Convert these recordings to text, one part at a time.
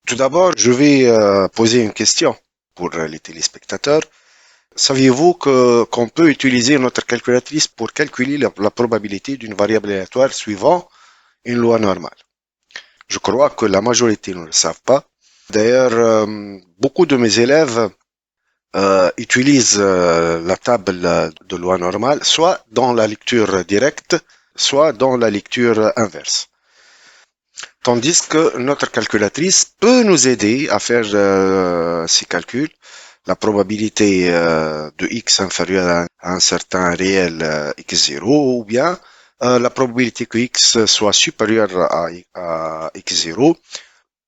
Tout d'abord, je vais poser une question pour les téléspectateurs. Saviez-vous que qu'on peut utiliser notre calculatrice pour calculer la probabilité d'une variable aléatoire suivant une loi normale? Je crois que la majorité ne le savent pas. D'ailleurs, beaucoup de mes élèves utilisent la table de loi normale soit dans la lecture directe, soit dans la lecture inverse. Tandis que notre calculatrice peut nous aider à faire ces calculs. La probabilité de x inférieure à un certain réel x0 ou bien la probabilité que x soit supérieur à x0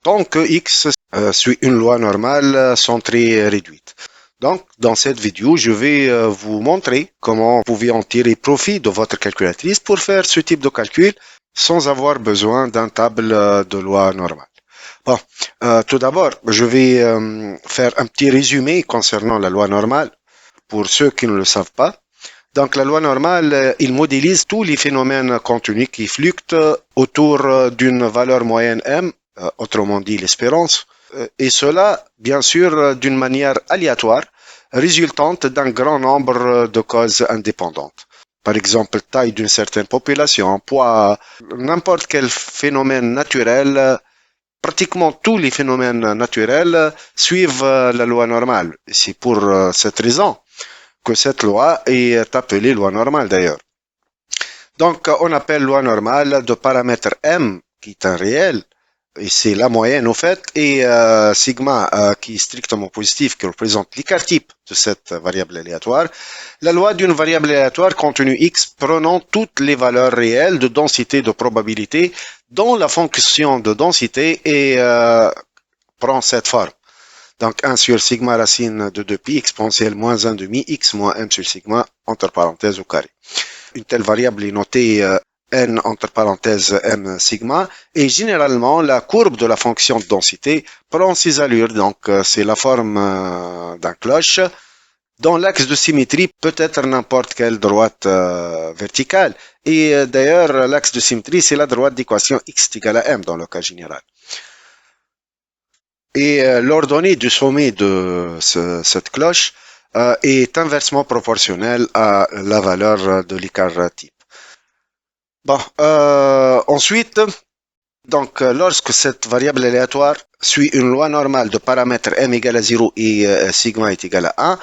tant que x suit une loi normale centrée réduite. Donc, dans cette vidéo, je vais vous montrer comment vous pouvez en tirer profit de votre calculatrice pour faire ce type de calcul sans avoir besoin d'un table de loi normale. Bon, tout d'abord, je vais faire un petit résumé concernant la loi normale pour ceux qui ne le savent pas. Donc, la loi normale, il modélise tous les phénomènes contenus qui fluctuent autour d'une valeur moyenne m, autrement dit l'espérance, et cela, bien sûr, d'une manière aléatoire, résultante d'un grand nombre de causes indépendantes. Par exemple, taille d'une certaine population, poids, n'importe quel phénomène naturel, pratiquement tous les phénomènes naturels suivent la loi normale. C'est pour cette raison que cette loi est appelée loi normale d'ailleurs. Donc, on appelle loi normale de paramètre m, qui est un réel, et c'est la moyenne au fait, et sigma qui est strictement positif, qui représente l'écart type de cette variable aléatoire. La loi d'une variable aléatoire contenue x prenant toutes les valeurs réelles de densité de probabilité dont la fonction de densité et prend cette forme. Donc 1 sur sigma racine de 2pi exponentielle moins 1 demi x moins m sur sigma entre parenthèses au carré. Une telle variable est notée n entre parenthèses m sigma et généralement la courbe de la fonction de densité prend ses allures. Donc c'est la forme d'un cloche dont l'axe de symétrie peut être n'importe quelle droite verticale. Et d'ailleurs l'axe de symétrie c'est la droite d'équation x égale à m dans le cas général. Et l'ordonnée du sommet de cette cloche est inversement proportionnelle à la valeur de l'écart type. Bon, ensuite, donc, lorsque cette variable aléatoire suit une loi normale de paramètres m égale à 0 et sigma est égal à 1,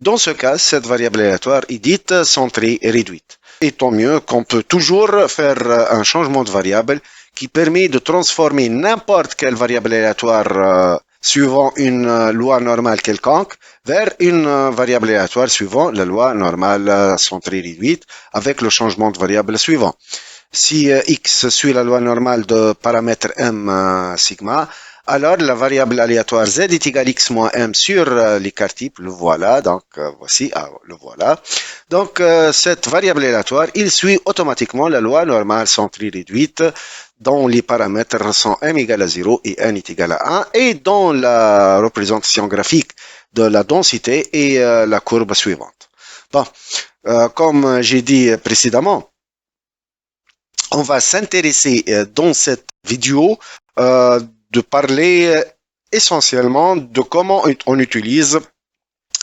dans ce cas, cette variable aléatoire est dite centrée et réduite. Et tant mieux qu'on peut toujours faire un changement de variable qui permet de transformer n'importe quelle variable aléatoire suivant une loi normale quelconque vers une variable aléatoire suivant la loi normale centrée réduite avec le changement de variable suivant. Si x suit la loi normale de paramètre m sigma, alors la variable aléatoire z est égale à x moins m sur l'écart type, le voilà, donc voici, le voilà. Donc cette variable aléatoire, il suit automatiquement la loi normale centrée réduite dont les paramètres sont m égale à 0 et n est égal à 1 et dont la représentation graphique de la densité est la courbe suivante. Bon, comme j'ai dit précédemment, on va s'intéresser dans cette vidéo de parler essentiellement de comment on utilise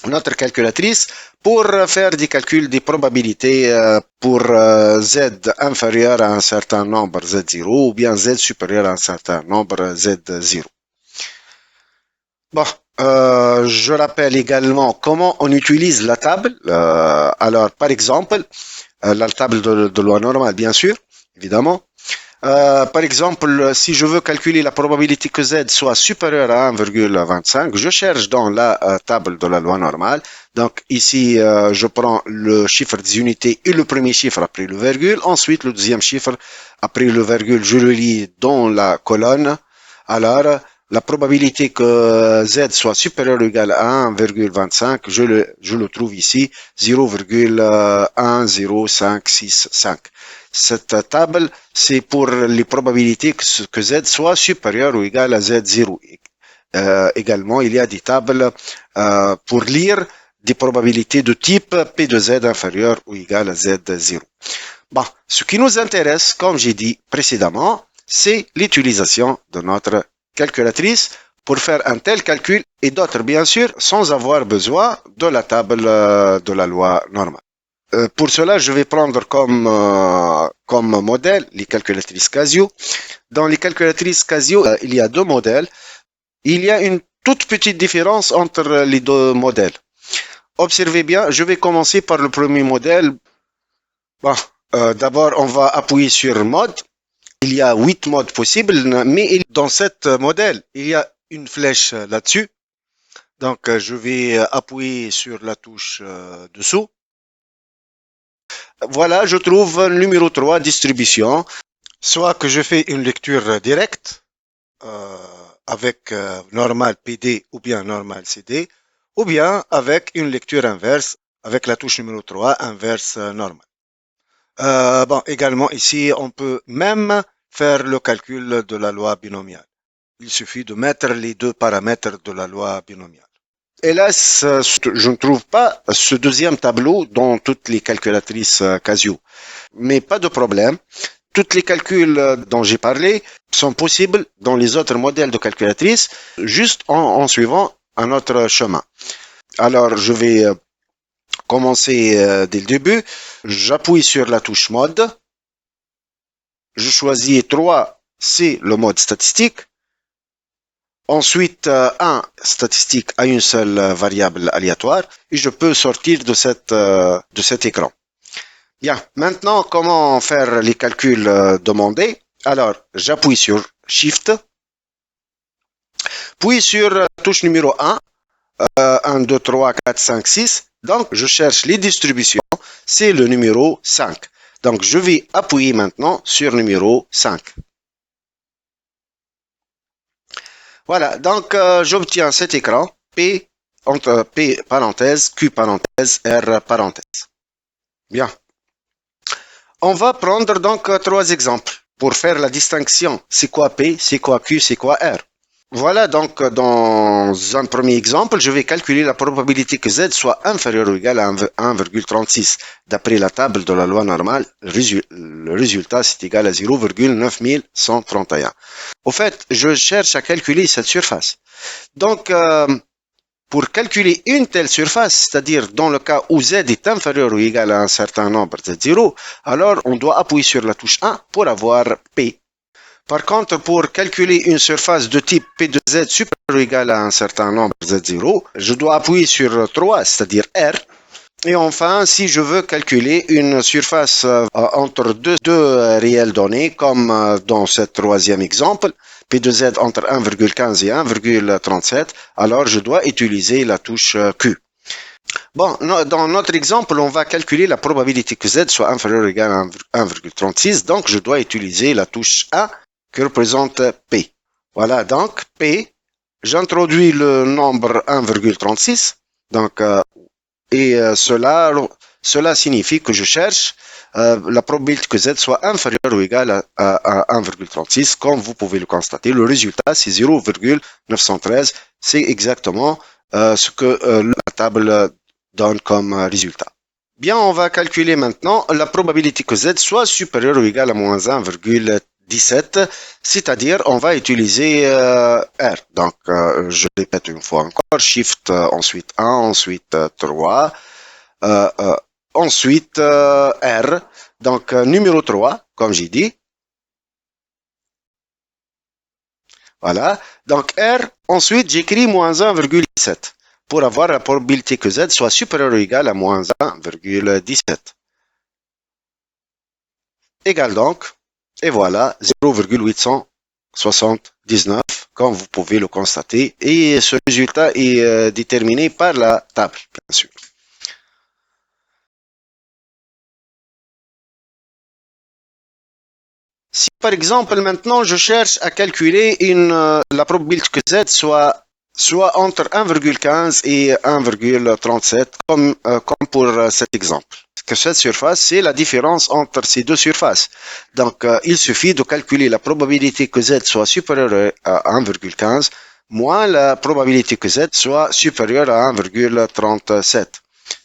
notre calculatrice pour faire des calculs des probabilités pour z inférieur à un certain nombre z0 ou bien z supérieur à un certain nombre z0. Bon, je rappelle également comment on utilise la table. Alors, par exemple, la table de loi normale, bien sûr, évidemment. Par exemple, si je veux calculer la probabilité que z soit supérieure à 1,25, je cherche dans la table de la loi normale. Donc ici, je prends le chiffre des unités et le premier chiffre après le virgule. Ensuite, le deuxième chiffre après le virgule, je le lis dans la colonne. Alors, la probabilité que z soit supérieur ou égal à 1,25, je le trouve ici, 0,10565. Cette table, c'est pour les probabilités que z soit supérieur ou égal à z0. Également, il y a des tables pour lire des probabilités de type P de z inférieur ou égal à z0. Bon, ce qui nous intéresse, comme j'ai dit précédemment, c'est l'utilisation de notre calculatrice pour faire un tel calcul et d'autres, bien sûr, sans avoir besoin de la table de la loi normale. Pour cela, je vais prendre comme modèle les calculatrices Casio. Dans les calculatrices Casio, il y a deux modèles. Il y a une toute petite différence entre les deux modèles. Observez bien, je vais commencer par le premier modèle. Bon, d'abord, on va appuyer sur mode. Il y a 8 modes possibles, mais dans cet modèle, il y a une flèche là-dessus. Donc, je vais appuyer sur la touche dessous. Voilà, je trouve le numéro 3, distribution. Soit que je fais une lecture directe avec normal PD ou bien normal CD, ou bien avec une lecture inverse avec la touche numéro 3, inverse normal. Bon, également ici, on peut même faire le calcul de la loi binomiale. Il suffit de mettre les deux paramètres de la loi binomiale. Hélas, je ne trouve pas ce deuxième tableau dans toutes les calculatrices Casio. Mais pas de problème. Tous les calculs dont j'ai parlé sont possibles dans les autres modèles de calculatrices, juste en suivant un autre chemin. Alors, je vais commencer dès le début. J'appuie sur la touche mode. Je choisis 3, c'est le mode statistique. Ensuite, 1 statistique à une seule variable aléatoire et je peux sortir de cet écran. Bien, maintenant, comment faire les calculs demandés? Alors, j'appuie sur Shift, puis sur touche numéro 1, 1, 2, 3, 4, 5, 6. Donc, je cherche les distributions, c'est le numéro 5. Donc, je vais appuyer maintenant sur numéro 5. Voilà, donc j'obtiens cet écran, P entre P parenthèse, Q parenthèse, R parenthèse. Bien. On va prendre donc 3 exemples pour faire la distinction. C'est quoi P, c'est quoi Q, c'est quoi R. Voilà, donc dans un premier exemple, je vais calculer la probabilité que Z soit inférieur ou égal à 1,36. D'après la table de la loi normale, le résultat c'est égal à 0,9131. Au fait, je cherche à calculer cette surface. Donc, pour calculer une telle surface, c'est-à-dire dans le cas où Z est inférieur ou égal à un certain nombre Z0, alors on doit appuyer sur la touche 1 pour avoir P. Par contre, pour calculer une surface de type P de Z supérieur ou égal à un certain nombre Z0, je dois appuyer sur 3, c'est-à-dire R. Et enfin, si je veux calculer une surface entre deux réelles données, comme dans ce troisième exemple, P de Z entre 1,15 et 1,37, alors je dois utiliser la touche Q. Bon, dans notre exemple, on va calculer la probabilité que Z soit inférieur ou égal à 1,36, donc je dois utiliser la touche A qui représente P. Voilà, donc P, j'introduis le nombre 1,36, donc, cela signifie que je cherche la probabilité que Z soit inférieure ou égale à 1,36, comme vous pouvez le constater. Le résultat, c'est 0,913. C'est exactement ce que la table donne comme résultat. Bien, on va calculer maintenant la probabilité que Z soit supérieure ou égale à moins 1,17, c'est-à-dire on va utiliser R. Donc, je répète une fois encore, Shift, ensuite 1, ensuite 3, ensuite R. Donc, numéro 3, comme j'ai dit. Voilà. Donc, R, ensuite j'écris moins 1,17 pour avoir la probabilité que Z soit supérieure ou égale à moins 1,17. Égal donc, et voilà, 0,879, comme vous pouvez le constater. Et ce résultat est déterminé par la table, bien sûr. Si par exemple maintenant je cherche à calculer la probabilité que Z soit entre 1,15 et 1,37 comme pour cet exemple. Que cette surface, c'est la différence entre ces deux surfaces. Donc, il suffit de calculer la probabilité que Z soit supérieure à 1,15 moins la probabilité que Z soit supérieure à 1,37.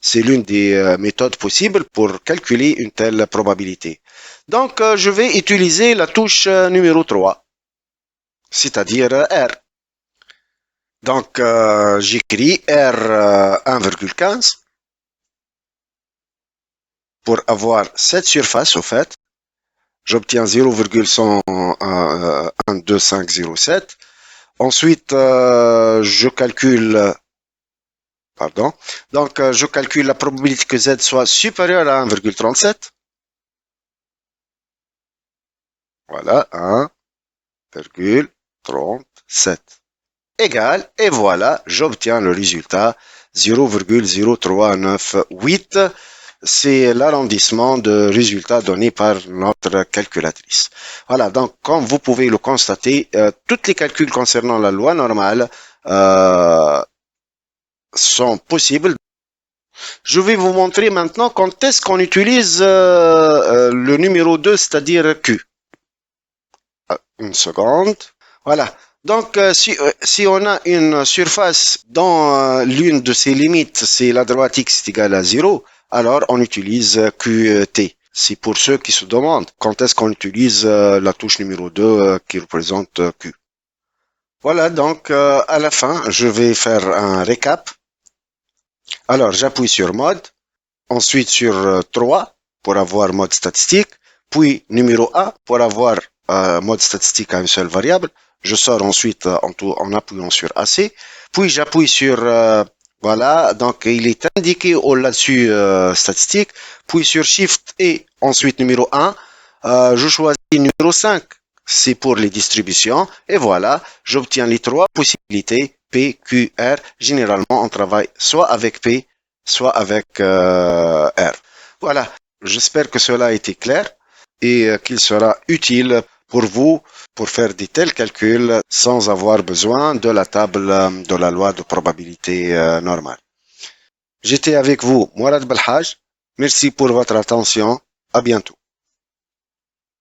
C'est l'une des méthodes possibles pour calculer une telle probabilité. Donc, je vais utiliser la touche numéro 3, c'est-à-dire R. Donc, j'écris R 1,15 pour avoir cette surface, au fait. J'obtiens 0,12507. Ensuite, je calcule, pardon. Donc, je calcule la probabilité que Z soit supérieur à 1,37. Voilà, 1,37 égale, et voilà, j'obtiens le résultat 0,0398. C'est l'arrondissement de résultat donné par notre calculatrice. Voilà, donc comme vous pouvez le constater, tous les calculs concernant la loi normale sont possibles. Je vais vous montrer maintenant quand est-ce qu'on utilise le numéro 2, c'est-à-dire Q. Une seconde. Voilà. Donc, si on a une surface dont l'une de ses limites, c'est la droite x est égale à 0, alors on utilise QT. C'est pour ceux qui se demandent quand est-ce qu'on utilise la touche numéro 2 qui représente Q. Voilà, donc à la fin, je vais faire un récap. Alors, j'appuie sur mode, ensuite sur 3 pour avoir mode statistique, puis numéro 1 pour avoir mode statistique à une seule variable. Je sors ensuite en appuyant sur AC, puis j'appuie sur voilà, donc il est indiqué au-dessus statistique, puis sur Shift et ensuite numéro 1, je choisis numéro 5, c'est pour les distributions, et voilà, j'obtiens les trois possibilités P, Q, R. Généralement, on travaille soit avec P, soit avec R. Voilà, j'espère que cela a été clair et qu'il sera utile pour vous pour faire de tels calculs sans avoir besoin de la table de la loi de probabilité normale. J'étais avec vous, Mourad Belhaj. Merci pour votre attention. À bientôt.